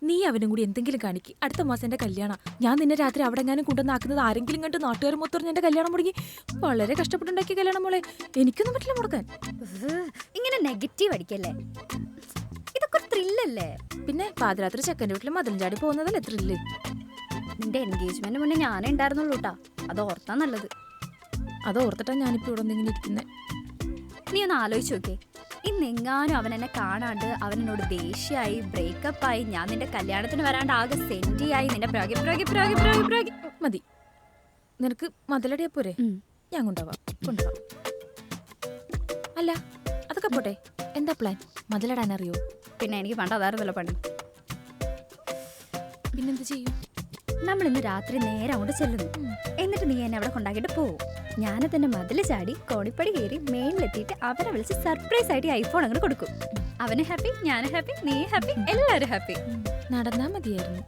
നീ അവനും കൂടി എന്തെങ്കിലും കാണിക്ക്. അടുത്ത മാസം എന്റെ കല്യാണം. ഞാൻ നിന്നെ രാത്രി അവിടെ എങ്ങാനും കൊണ്ടുവന്നാക്കുന്നത് ആരെങ്കിലും കണ്ട് നാട്ടുകാർ മൊത്തം എന്റെ കല്യാണം മുടങ്ങി. വളരെ കഷ്ടപ്പെട്ടുണ്ടാക്കിയ കല്യാണം മോളെ. എനിക്കൊന്നും പറ്റില്ല മുടക്കാൻ. ഇങ്ങനെ നെഗറ്റീവ് അടിക്കല്ലേ, ഇതൊക്കെ ത്രില്ലല്ലേ. പിന്നെ പാതിരാത്രി ചെക്കൻ്റെ വീട്ടിൽ മതിലും ചാടി പോകുന്നതല്ലേ ത്രില്ല്. നിന്റെ എൻഗേജ്മെന്റ് മുന്നേ ഞാനേ ഉണ്ടായിരുന്നുള്ളൂ കേട്ടാ. അത് ഓർത്താ നല്ലത്. അത് ഓർത്തിട്ടാ ഞാനിപ്പോ ഇവിടെ ഒന്നിങ്ങനെ ഇരിക്കുന്നത്. നീ ഒന്ന് ആലോചിച്ച് നോക്കേ, ഇന്നെങ്ങാനും അവൻ എന്നെ കാണാണ്ട് അവൻ എന്നോട് ദേഷ്യായി, ബ്രേക്കപ്പായി, ഞാൻ നിന്റെ കല്യാണത്തിന് വരാണ്ട് ആകെ സെന്റിയായി, നിന്റെ പ്രാഗി. മതി, നിനക്ക് മതിലടിയാ പോരെ? ഞാൻ കൊണ്ടുപോവാം. അല്ല അതൊക്കെ പോട്ടെ, എന്താ പ്ലാൻ? മതിലിടാൻ അറിയോ? പിന്നെ എനിക്ക് പണ്ട് അതായിരുന്നല്ലോ പണി. പിന്നെന്ത് ചെയ്യും? നമ്മൾ ഇന്ന് രാത്രി നേരെ അങ്ങോട്ട് ചെല്ലുന്നു. എന്നിട്ട് നീ എന്നെ അവിടെ കൊണ്ടാക്കിയിട്ട് പോവും. ഞാൻ തന്നെ മതില് ചാടി കോണിപ്പടി കയറി മേളിലെത്തിയിട്ട് അവനെ വിളിച്ച് സർപ്രൈസ് ആയിട്ട് ഐഫോൺ അങ്ങോട്ട് കൊടുക്കും. അവന് ഹാപ്പി, ഞാൻ ഹാപ്പി, നീ ഹാപ്പി, എല്ലാവരും ഹാപ്പി. നടന്നാ മതിയായിരുന്നു.